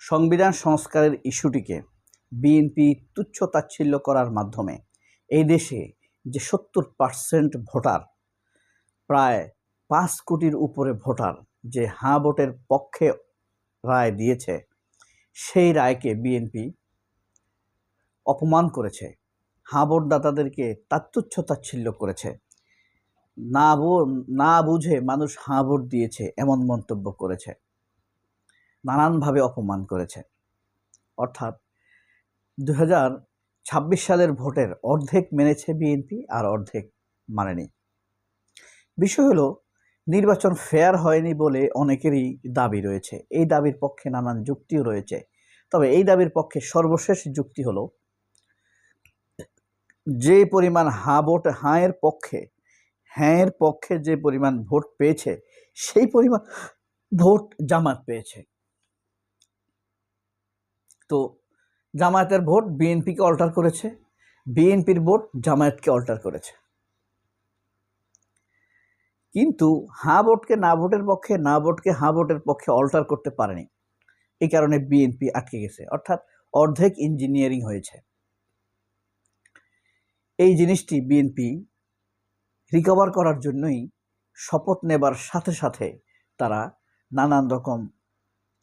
সংবিধান সংস্কারের ইস্যুটিকে বিএনপি তুচ্ছ-তাচ্ছিল্য করার মাধ্যমে এই দেশে যে 70% ভোটার, প্রায় 5 কোটির উপরে ভোটার যে হাঁ ভোটের পক্ষে রায় দিয়েছে, সেই রায়কে বিএনপি অপমান করেছে, হাঁ ভোটদাতাদেরকে তুচ্ছ-তাচ্ছিল্য করেছে। না বুঝে মানুষ হাঁ ভোট দিয়েছে এমন মন্তব্য করেছে, নানানভাবে অপমান করেছে। অর্থাৎ 2026 সালের ভোটের অর্ধেক মেনেছে বিএনপি আর অর্ধেক মানেনি। বিষয় হলো, নির্বাচন ফেয়ার হয়নি বলে অনেকেরই দাবি রয়েছে। এই দাবির পক্ষে নানান যুক্তিও রয়েছে। তবে এই দাবির পক্ষে সর্বশেষ যুক্তি হলো, যে পরিমাণ হ্যাঁয়ের পক্ষে যে পরিমাণ ভোট পেয়েছে, সেই পরিমাণ ভোট জামায়াত পেয়েছে। তো জামায়াতের ভোট বিএনপিকে অল্টার করেছে, বিএনপির ভোট জামায়াতকে অল্টার করেছে। কিন্তু হাঁ ভোটকে না ভোটের পক্ষে, না ভোটকে হাঁ ভোটের পক্ষে অল্টার করতে পারেনি। এই কারণে বিএনপি আটকে গেছে, অর্থাৎ অর্ধেক ইঞ্জিনিয়ারিং হয়েছে। এই জিনিসটি বিএনপি রিকভার করার জন্যই শপথ নেবার সাথে সাথে তারা নানান রকম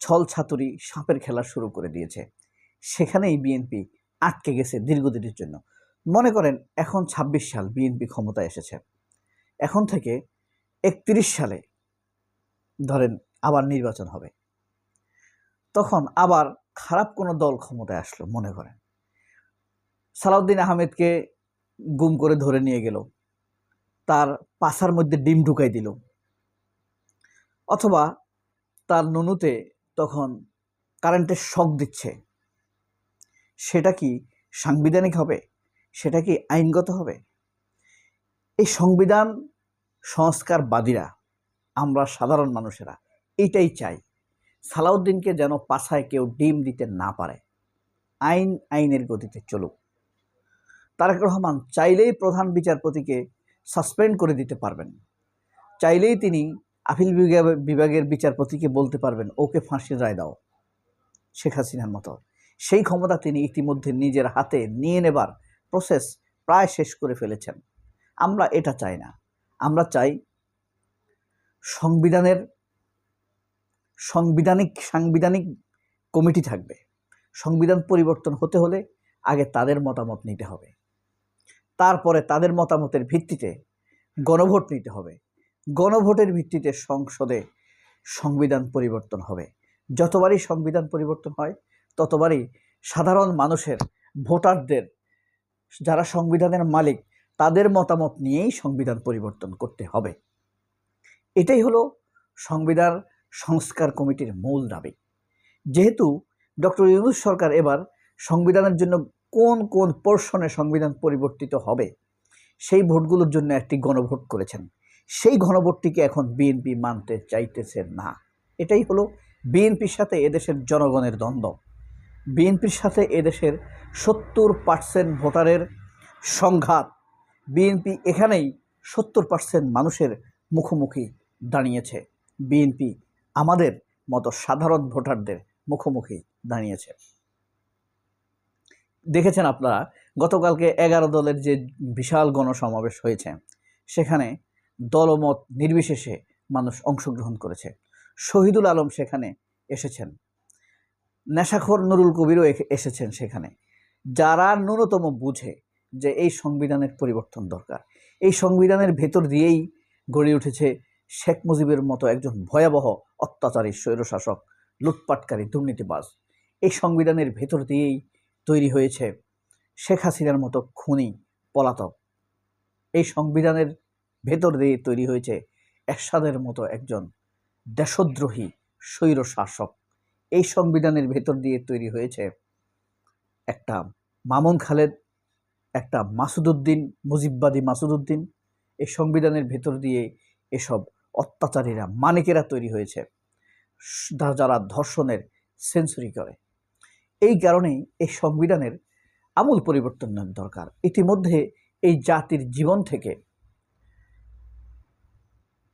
ছলছাতুরি সাপের খেলা শুরু করে দিয়েছে। সেখানেই বিএনপি আটকে গেছে দীর্ঘদিনের জন্য। মনে করেন এখন 26 সাল বিএনপি ক্ষমতায় এসেছে, এখন থেকে 31 সালে ধরেন আবার নির্বাচন হবে, তখন আবার খারাপ কোনো দল ক্ষমতায় আসলো, মনে করেন সালাউদ্দিন আহমেদকে গুম করে ধরে নিয়ে গেল, তার পাছার মধ্যে ডিম ঢুকাই দিল, অথবা তার নুনুতে তখন কারেন্টের শক দিচ্ছে। সেটা কি সাংবিধানিক হবে? সেটা কি আইনগত হবে? এই সংবিধান সংস্কারবাদীরা, আমরা সাধারণ মানুষেরা এটাই চাই, সালাউদ্দিনকে যেন পাছায় কেউ ডিম দিতে না পারে। আইনের গতিতে চলুক। তারেক রহমান চাইলেই প্রধান বিচারপতিকে সাসপেন্ড করে দিতে পারবেন, চাইলেই তিনি আপিল বিভাগের বিচারপতিকে বলতে পারবেন ওকে ফাঁসির রায় দাও, শেখ হাসিনার মতো। সেই ক্ষমতা তিনি ইতিমধ্যে নিজের হাতে নিয়ে নেবার প্রসেস প্রায় শেষ করে ফেলেছেন। আমরা এটা চাই না। আমরা চাই সাংবিধানিক কমিটি থাকবে। সংবিধান পরিবর্তন হতে হলে আগে তাদের মতামত নিতে হবে, তারপরে তাদের মতামতের ভিত্তিতে গণভোট নিতে হবে, গণভোটের ভিত্তিতে সংসদে সংবিধান পরিবর্তন হবে। যতবারই সংবিধান পরিবর্তন হয় ততবারই সাধারণ মানুষের, ভোটারদের, যারা সংবিধানের মালিক, তাদের মতামত নিয়েই সংবিধান পরিবর্তন করতে হবে। এটাই হলো সংবিধান সংস্কার কমিটির মূল দাবি। যেহেতু ডক্টর ইউনূস সরকার এবার সংবিধানের জন্য কোন কোন পোর্শনে সংবিধান পরিবর্তিত হবে সেই ভোটগুলোর জন্য একটি গণভোট করেছেন, সেই গণভোটটিকে এখন বিএনপি মানতে চাইতেছে না। এটাই হলো বিএনপির সাথে এদেশের জনগণের দ্বন্দ্ব। বিএনপির সাথে এদেশের 70% ভোটারের সংঘাত। বিএনপি এখানেই 70% মানুষের মুখোমুখি দাঁড়িয়েছে। বিএনপি আমাদের মতো সাধারণ ভোটারদের মুখোমুখি দাঁড়িয়েছে। দেখেছেন আপনারা, গতকালকে 11 দলের যে বিশাল গণসমাবেশ হয়েছে, সেখানে দলমত নির্বিশেষে মানুষ অংশগ্রহণ করেছে। শহীদুল আলম সেখানে এসেছেন, নেশাখোর নুরুল কবিরও এসেছেন সেখানে। যারা ন্যূনতম বুঝে যে এই সংবিধানের পরিবর্তন দরকার, এই সংবিধানের ভেতর দিয়েই গড়ে উঠেছে শেখ মুজিবের মতো একজন ভয়াবহ অত্যাচারী স্বৈরশাসক, লুটপাটকারী, দুর্নীতিবাজ। এই সংবিধানের ভেতর দিয়েই তৈরি হয়েছে শেখ হাসিনার মতো খুনি, পলাতক। এই সংবিধানের ভেতর দিয়ে তৈরি হয়েছে এরশাদের মতো একজন দেশদ্রোহী স্বৈরশাসক। এই সংবিধানের ভেতর দিয়ে তৈরি হয়েছে একটা মামুন খালেদ, একটা মাসুদউদ্দিন, মুজিববাদী মাসুদউদ্দিন। এই সংবিধানের ভেতর দিয়ে এসব অত্যাচারীরা, মানিকেরা তৈরি হয়েছে, যারা ধর্ষণের সেঞ্চুরি করে। এই কারণেই এই সংবিধানের আমূল পরিবর্তনের দরকার। ইতিমধ্যে এই জাতির জীবন থেকে,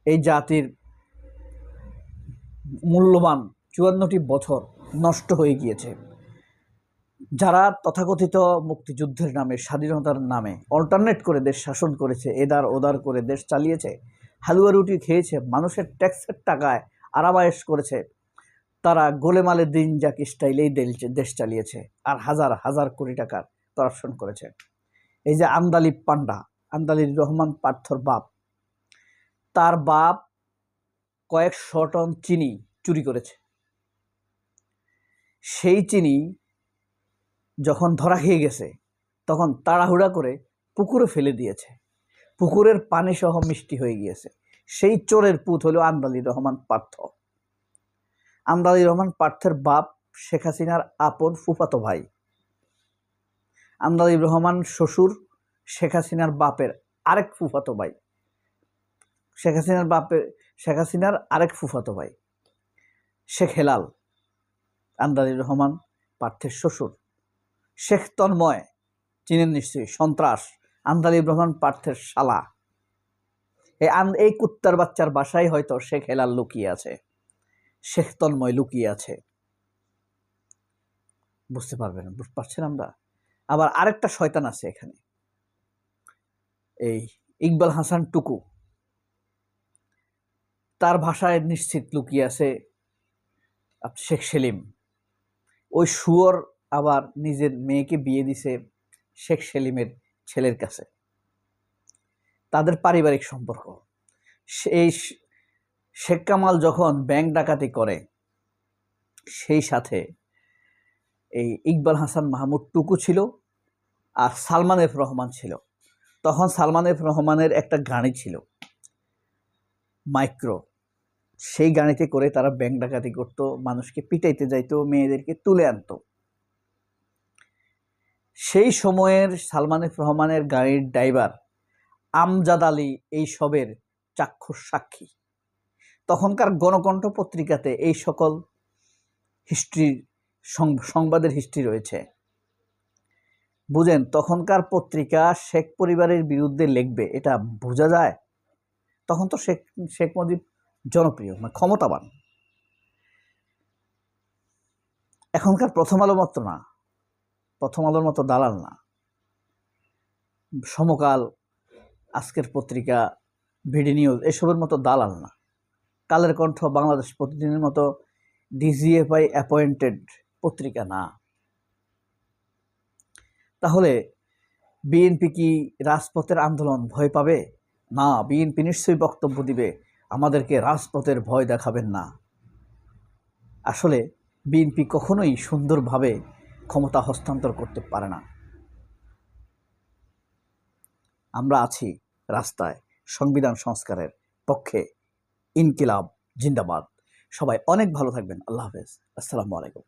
এই জাতির মূল্যবান 54টি বছর নষ্ট হয়ে গিয়েছে। যারা তথাকথিত মুক্তিযুদ্ধের নামে, স্বাধীনতার নামে অল্টারনেট করে দেশ শাসন করেছে, এদার ওদার করে দেশ চালিয়েছে, হালুয়া রুটি খেয়েছে, মানুষের ট্যাক্সের টাকায় আরামায়েশ করেছে, তারা গোলেমালে দিন যাক স্টাইলেই দেশ চালিয়েছে আর হাজার হাজার কোটি টাকার করাপশন করেছে। এই যে আন্দালিব পান্ডা, আন্দালিব রহমান পার্থর বাপ, তার বাপ কয়েকশো টন চিনি চুরি করেছে। সেই চিনি যখন ধরা খেয়ে গেছে তখন তাড়াহুড়া করে পুকুরে ফেলে দিয়েছে, পুকুরের পানি সহ মিষ্টি হয়ে গিয়েছে। সেই চোরের পুত হলো আন্দালিব রহমান পার্থ। আন্দালিব রহমান পার্থের বাপ শেখ হাসিনার আপন ফুফাতো ভাই। আন্দালিব রহমান শ্বশুর শেখ হাসিনার বাপের আরেক ফুফাতো ভাই, শেখ হাসিনার আরেক ফুফাতো ভাই শেখ হেলাল, আন্দালিব রহমান পার্থের শ্বশুর। শেখ তন্ময় চিনেন নিশ্চয়ই, সন্ত্রাস, আন্দালিব রহমান পার্থের শালা। এই কুত্তার বাচ্চার বাসায় হয়তো শেখ হেলাল লুকিয়ে আছে, শেখ তন্ময় লুকিয়ে আছে। বুঝতে পারছেন আমরা। আবার আরেকটা শয়তান আছে এখানে, এই ইকবাল হাসান টুকু, তার ভাষায় নিশ্চিত লুকিয়ে আছে শেখ সেলিম। ওই শুয়োর আবার নিজের মেয়েকে বিয়ে দিছে শেখ সেলিমের ছেলের কাছে। তাদের পারিবারিক সম্পর্ক। এই শেখ কামাল যখন ব্যাংক ডাকাতি করে, সেই সাথে এই ইকবাল হাসান মাহমুদ টুকু ছিল আর সালমান এফ রহমান ছিল। তখন সালমান এফ রহমানের একটা গাড়ি ছিল মাইক্রো, সেই গাড়িতে করে তারা ব্যাংক ডাকাতি করতো, মানুষকে পিটাইতে যাইতো, মেয়েদেরকে তুলে আনতো। সেই সময়ের সালমান এফ রহমানের গাড়ির ড্রাইভার আমজাদ আলী এই সবের চাক্ষুষ সাক্ষী। তখনকার গণকণ্ঠ পত্রিকাতে এই সকল হিস্ট্রির সংবাদের হিস্ট্রি রয়েছে। বুঝেন, তখনকার পত্রিকা শেখ পরিবারের বিরুদ্ধে লিখবে এটা বোঝা যায়। তখন তো শেখ মুজিব জনপ্রিয়, মানে ক্ষমতাবান। এখনকার প্রথম আলোর মতো দালাল না, সমকাল, আজকের পত্রিকা, ভিডি নিউজ এসবের মতো দালাল না, কালের কণ্ঠ, বাংলাদেশ প্রতিদিনের মতো ডিজিএফআই অ্যাপয়েন্টেড পত্রিকা না। তাহলে বিএনপি কি রাজপথের আন্দোলন ভয় পাবে? না, বিএনপি নিশ্চয়ই বক্তব্য দিবে, আমাদেরকে রাজপথের ভয় দেখাবেন না। আসলে বিএনপি কখনোই সুন্দরভাবে ক্ষমতা হস্তান্তর করতে পারে না। আমরা আছি রাস্তায় সংবিধান সংস্কারের পক্ষে। ইনকিলাব জিন্দাবাদ। সবাই অনেক ভালো থাকবেন। আল্লাহ হাফেজ। আসসালামু আলাইকুম।